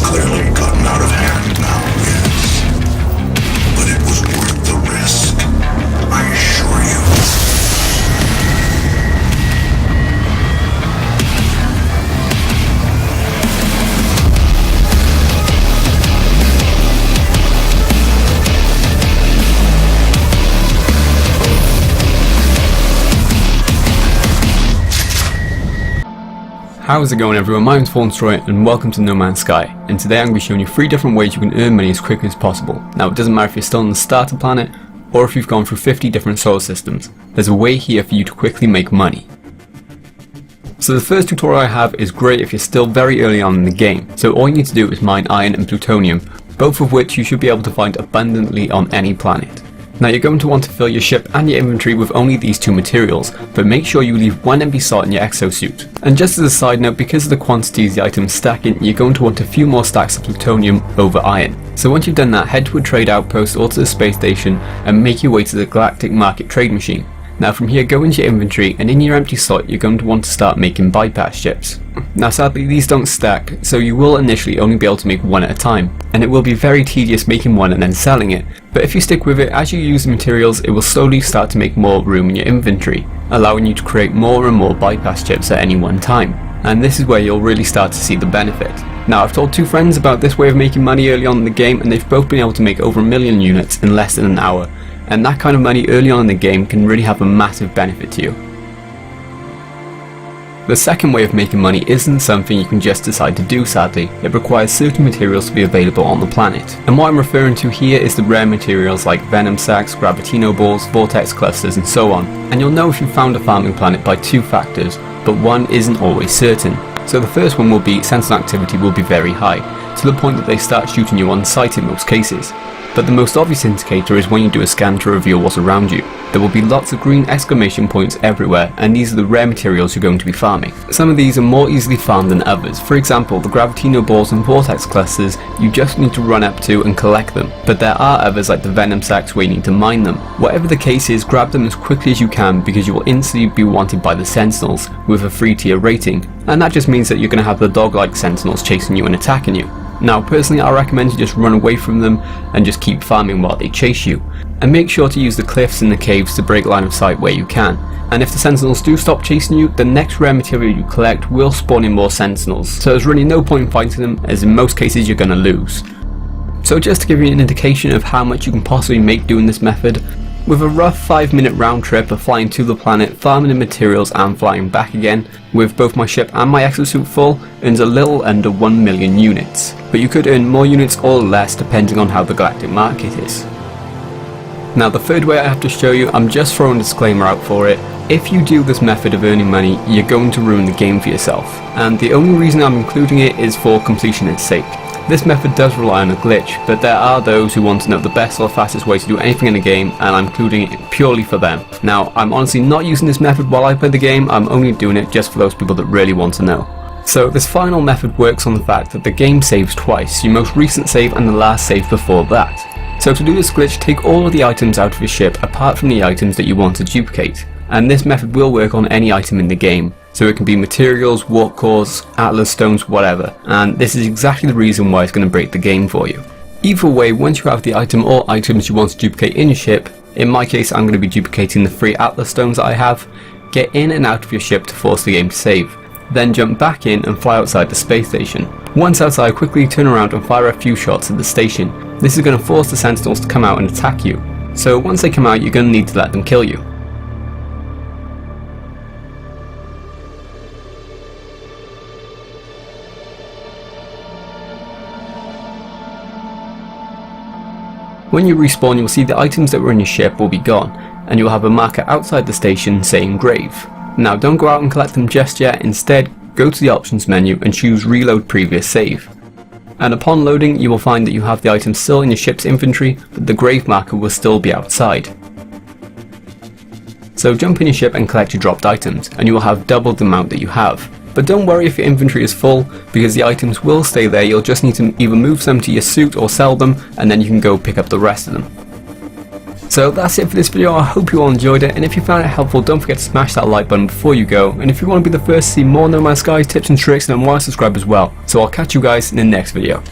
clearly gotten out of hand now, yes. But it was worth the risk, I assure you. How's it going everyone, my name's FallenDestroyer and welcome to No Man's Sky, and today I'm going to be showing you 3 different ways you can earn money as quickly as possible. Now it doesn't matter if you're still on the starter planet or if you've gone through 50 different solar systems, there's a way here for you to quickly make money. So the first tutorial I have is great if you're still very early on in the game, so all you need to do is mine iron and plutonium, both of which you should be able to find abundantly on any planet. Now you're going to want to fill your ship and your inventory with only these 2 materials, but make sure you leave 1 empty slot in your exosuit. And just as a side note, because of the quantities the items stack in, you're going to want a few more stacks of plutonium over iron. So once you've done that, head to a trade outpost or to the space station and make your way to the galactic market trade machine. Now from here, go into your inventory and in your empty slot you're going to want to start making bypass ships. Now sadly these don't stack, so you will initially only be able to make 1 at a time, and it will be very tedious making 1 and then selling it. But if you stick with it, as you use the materials it will slowly start to make more room in your inventory, allowing you to create more and more bypass ships at any one time. And this is where you'll really start to see the benefit. Now I've told 2 friends about this way of making money early on in the game and they've both been able to make over 1 million units in less than an hour. And that kind of money early on in the game can really have a massive benefit to you. The second way of making money isn't something you can just decide to do sadly, it requires certain materials to be available on the planet. And what I'm referring to here is the rare materials like venom sacs, gravitino balls, vortex clusters and so on. And you'll know if you've found a farming planet by 2 factors, but one isn't always certain. So the first one will be sentinel activity will be very high, to the point that they start shooting you on sight in most cases. But the most obvious indicator is when you do a scan to reveal what's around you. There will be lots of green exclamation points everywhere, and these are the rare materials you're going to be farming. Some of these are more easily farmed than others. For example, the gravitino balls and vortex clusters, you just need to run up to and collect them. But there are others like the venom sacs where you need to mine them. Whatever the case is, grab them as quickly as you can because you will instantly be wanted by the sentinels with a 3 tier rating. And that just means that you're going to have the dog-like sentinels chasing you and attacking you. Now personally I recommend you just run away from them and just keep farming while they chase you. And make sure to use the cliffs and the caves to break line of sight where you can. And if the sentinels do stop chasing you, the next rare material you collect will spawn in more sentinels. So there's really no point in fighting them, as in most cases you're going to lose. So just to give you an indication of how much you can possibly make doing this method, with a rough 5-minute round trip of flying to the planet, farming the materials and flying back again, with both my ship and my exosuit full, earns a little under 1 million units. But you could earn more units or less depending on how the galactic market is. Now the third way I have to show you, I'm just throwing a disclaimer out for it. If you do this method of earning money, you're going to ruin the game for yourself. And the only reason I'm including it is for completion's sake. This method does rely on a glitch, but there are those who want to know the best or fastest way to do anything in the game, and I'm including it purely for them. Now, I'm honestly not using this method while I play the game, I'm only doing it just for those people that really want to know. So this final method works on the fact that the game saves twice, your most recent save and the last save before that. So to do this glitch, take all of the items out of your ship apart from the items that you want to duplicate. And this method will work on any item in the game. So it can be materials, warp cores, atlas stones, whatever. And this is exactly the reason why it's going to break the game for you. Either way, once you have the item or items you want to duplicate in your ship, in my case I'm going to be duplicating the 3 atlas stones that I have, get in and out of your ship to force the game to save. Then jump back in and fly outside the space station. Once outside, quickly turn around and fire a few shots at the station. This is going to force the sentinels to come out and attack you. So once they come out, you're going to need to let them kill you. When you respawn, you'll see the items that were in your ship will be gone, and you'll have a marker outside the station saying grave. Now don't go out and collect them just yet, instead go to the options menu and choose reload previous save. And upon loading you will find that you have the item still in your ship's inventory, but the grave marker will still be outside. So jump in your ship and collect your dropped items, and you will have double the amount that you have. But don't worry if your inventory is full, because the items will stay there. You'll just need to either move some to your suit or sell them, and then you can go pick up the rest of them. So that's it for this video. I hope you all enjoyed it, and if you found it helpful, don't forget to smash that like button before you go, and if you want to be the first to see more No Man's Sky tips and tricks, then why not subscribe as well. So I'll catch you guys in the next video.